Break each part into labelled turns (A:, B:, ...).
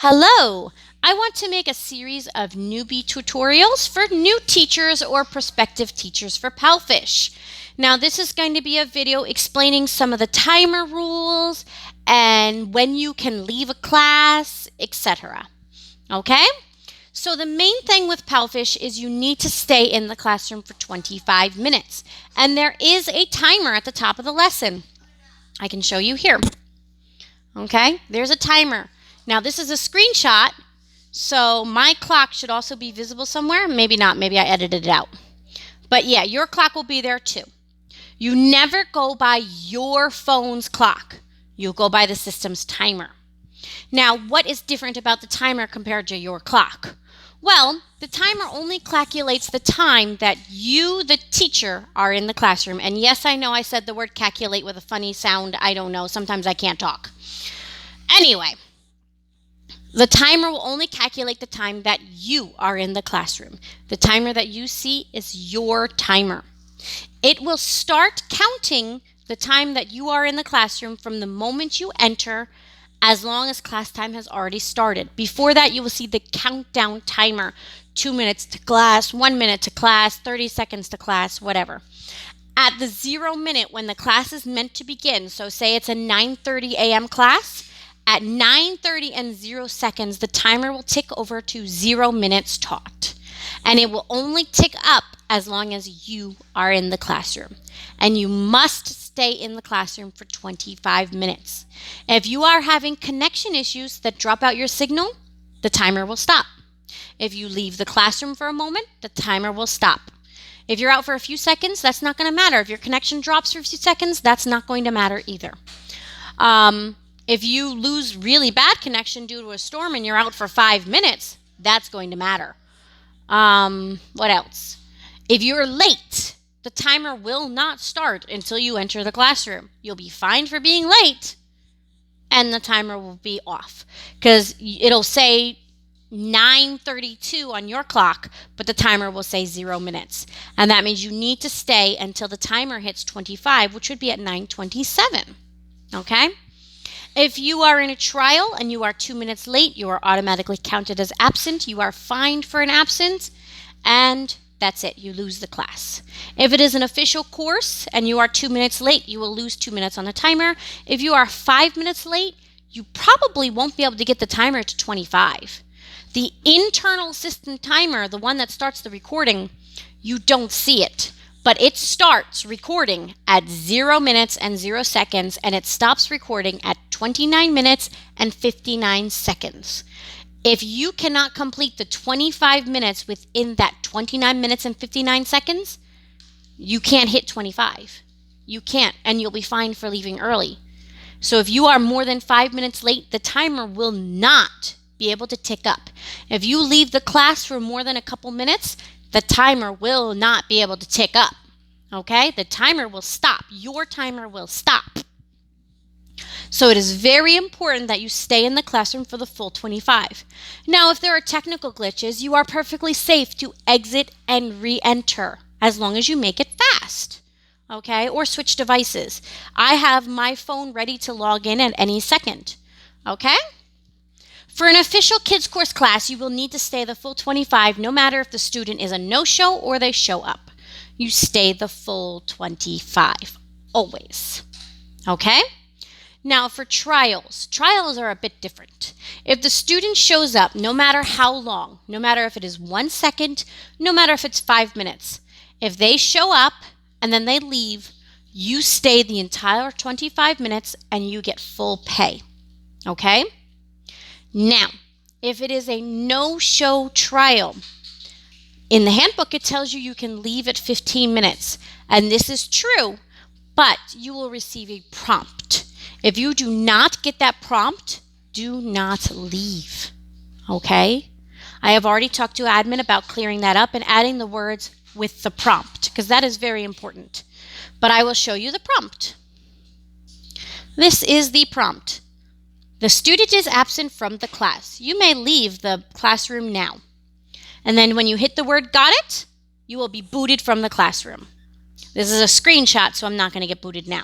A: Hello! I want to make a series of newbie tutorials for new teachers or prospective teachers for Palfish. Now this is going to be a video explaining some of the timer rules and when you can leave a class, etc. Okay? So the main thing with Palfish is you need to stay in the classroom for 25 minutes. And there is a timer at the top of the lesson. I can show you here. Okay? There's a timer. Now this is a screenshot, so my clock should also be visible somewhere. Maybe not, maybe I edited it out. But yeah, your clock will be there too. You never go by your phone's clock. You'll go by the system's timer. Now, what is different about the timer compared to your clock? Well, the timer only calculates the time that you, the teacher, are in the classroom. And yes, I know I said the word calculate with a funny sound. I don't know. Sometimes I can't talk. Anyway. The timer will only calculate the time that you are in the classroom. The timer that you see is your timer. It will start counting the time that you are in the classroom from the moment you enter, as long as class time has already started. Before that, you will see the countdown timer. 2 minutes to class, 1 minute to class, 30 seconds to class, whatever. At the 0 minute when the class is meant to begin, so say it's a 9:30 a.m. class, at 9:30 and 0 seconds, the timer will tick over to 0 minutes taught. And it will only tick up as long as you are in the classroom. And you must stay in the classroom for 25 minutes. If you are having connection issues that drop out your signal, the timer will stop. If you leave the classroom for a moment, the timer will stop. If you're out for a few seconds, that's not going to matter. If your connection drops for a few seconds, that's not going to matter either. If you lose really bad connection due to a storm and you're out for 5 minutes, that's going to matter. What else? If you're late, the timer will not start until you enter the classroom. You'll be fined for being late, and the timer will be off. Because it'll say 9:32 on your clock, but the timer will say 0 minutes. And that means you need to stay until the timer hits 25, which would be at 9:27. Okay? If you are in a trial and you are 2 minutes late, you are automatically counted as absent. You are fined for an absence, and that's it. You lose the class. If it is an official course and you are 2 minutes late, you will lose 2 minutes on the timer. If you are 5 minutes late, you probably won't be able to get the timer to 25. The internal system timer, the one that starts the recording, you don't see it. But it starts recording at 0 minutes and 0 seconds, and it stops recording at 29 minutes and 59 seconds. If you cannot complete the 25 minutes within that 29 minutes and 59 seconds, you can't hit 25. You can't, and you'll be fined for leaving early. So if you are more than 5 minutes late, the timer will not be able to tick up. If you leave the class for more than a couple minutes, the timer will not be able to tick up. Okay? The timer will stop. Your timer will stop. So it is very important that you stay in the classroom for the full 25. Now, if there are technical glitches, you are perfectly safe to exit and re-enter as long as you make it fast. Okay? Or switch devices. I have my phone ready to log in at any second. Okay? For an official kids course class, you will need to stay the full 25 no matter if the student is a no-show or they show up. You stay the full 25, always. Okay? Now for trials are a bit different. If the student shows up, no matter how long, no matter if it is 1 second, no matter if it's 5 minutes, if they show up and then they leave, you stay the entire 25 minutes and you get full pay. Okay? Now, if it is a no-show trial, in the handbook it tells you you can leave at 15 minutes. And this is true, but you will receive a prompt. If you do not get that prompt, do not leave. Okay? I have already talked to admin about clearing that up and adding the words with the prompt, because that is very important. But I will show you the prompt. This is the prompt. The student is absent from the class. You may leave the classroom now. And then when you hit the word "got it," you will be booted from the classroom. This is a screenshot, so I'm not going to get booted now.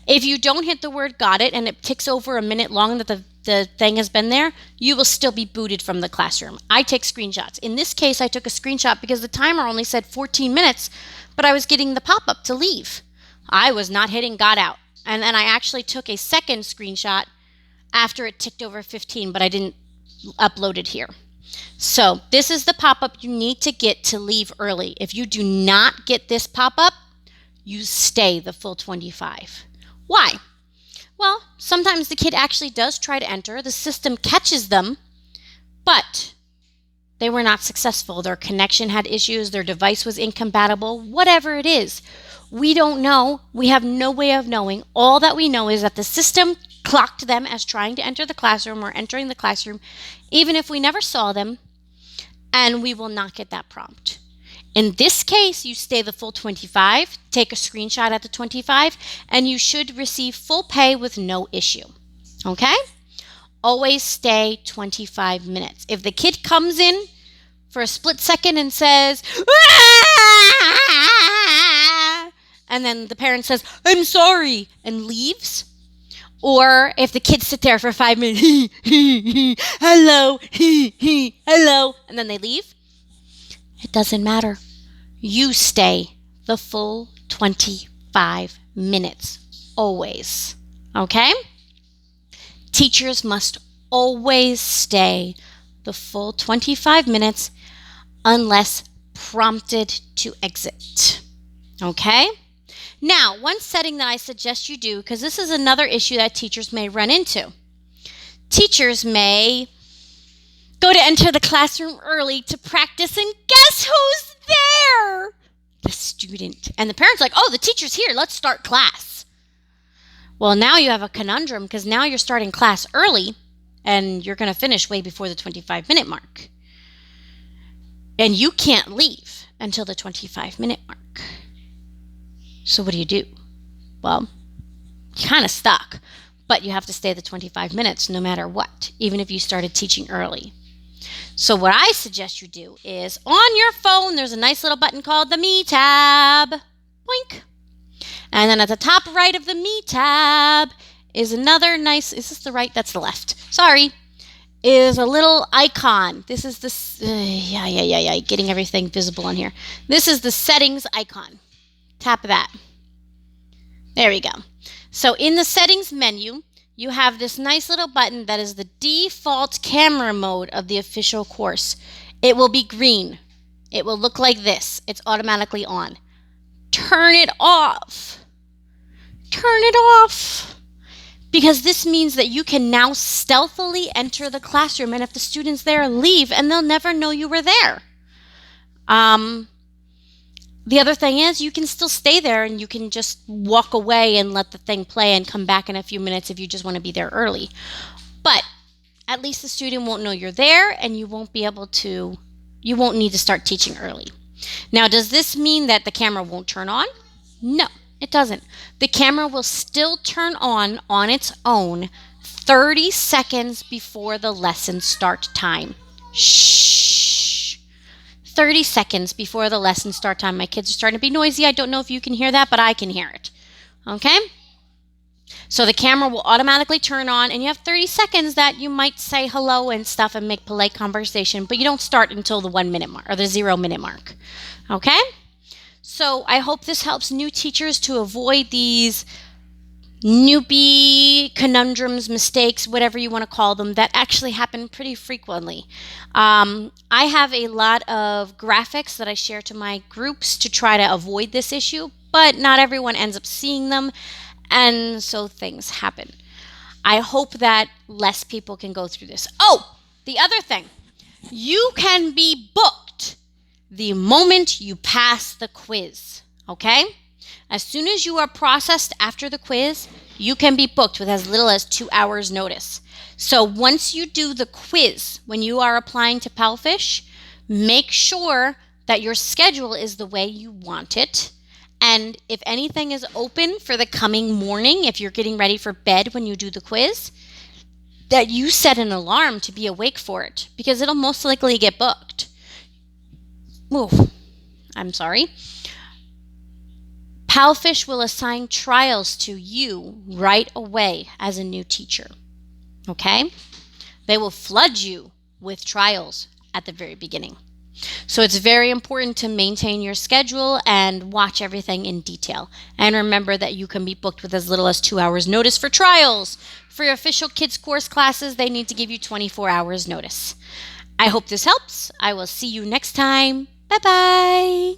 A: If you don't hit the word got it and it ticks over a minute long that the thing has been there, you will still be booted from the classroom. I take screenshots. In this case, I took a screenshot because the timer only said 14 minutes, but I was getting the pop-up to leave. I was not hitting got out. And then I actually took a second screenshot after it ticked over 15, but I didn't upload it here. So this is the pop-up you need to get to leave early. If you do not get this pop-up, you stay the full 25. Why? Well, sometimes the kid actually does try to enter. The system catches them, but they were not successful. Their connection had issues. Their device was incompatible. Whatever it is, we don't know. We have no way of knowing. All that we know is that the system clocked them as trying to enter the classroom or entering the classroom, even if we never saw them, and we will not get that prompt. In this case, you stay the full 25, take a screenshot at the 25, and you should receive full pay with no issue. Okay? Always stay 25 minutes. If the kid comes in for a split second and says, "Ah!" and then the parent says, "I'm sorry," and leaves, or if the kids sit there for 5 minutes, hello, hello, and then they leave, it doesn't matter. You stay the full 25 minutes, always. Okay? Teachers must always stay the full 25 minutes unless prompted to exit. Okay? Now, one setting that I suggest you do, because this is another issue that teachers may run into. Teachers may go to enter the classroom early to practice, and guess who's there? The student. And the parent's like, "Oh, the teacher's here. Let's start class." Well, now you have a conundrum because now you're starting class early and you're going to finish way before the 25-minute mark. And you can't leave until the 25-minute mark. So what do? Well, you're kind of stuck, but you have to stay the 25 minutes no matter what, even if you started teaching early. So what I suggest you do is on your phone, there's a nice little button called the Me tab. Boink. And then at the top right of the Me tab is another nice, is this the right? That's the left. Sorry. Is a little icon. This is the, getting everything visible on here. This is the settings icon. Tap that. There we go. So in the settings menu, you have this nice little button that is the default camera mode of the official course. It will be green. It will look like this. It's automatically on. Turn it off. Turn it off. Because this means that you can now stealthily enter the classroom, and if the student's there, leave, and they'll never know you were there. The other thing is you can still stay there and you can just walk away and let the thing play and come back in a few minutes if you just want to be there early. But at least the student won't know you're there and you won't need to start teaching early. Now, does this mean that the camera won't turn on? No, it doesn't. The camera will still turn on its own 30 seconds before the lesson start time. Shh. 30 seconds before the lesson start time. My kids are starting to be noisy. I don't know if you can hear that, but I can hear it. Okay? So the camera will automatically turn on, and you have 30 seconds that you might say hello and stuff and make polite conversation, but you don't start until the 1 minute mark or the 0 minute mark. Okay? So I hope this helps new teachers to avoid these newbie conundrums, mistakes, whatever you want to call them, that actually happen pretty frequently. I have a lot of graphics that I share to my groups to try to avoid this issue, but not everyone ends up seeing them, and so things happen. I hope that less people can go through this. Oh, the other thing, you can be booked the moment you pass the quiz, okay? As soon as you are processed after the quiz, you can be booked with as little as 2 hours notice. So once you do the quiz, when you are applying to Palfish, make sure that your schedule is the way you want it. And if anything is open for the coming morning, if you're getting ready for bed when you do the quiz, that you set an alarm to be awake for it, because it'll most likely get booked. I'm sorry. Palfish will assign trials to you right away as a new teacher. Okay? They will flood you with trials at the very beginning. So it's very important to maintain your schedule and watch everything in detail. And remember that you can be booked with as little as 2 hours notice for trials. For your official kids course classes, they need to give you 24 hours notice. I hope this helps. I will see you next time. Bye-bye.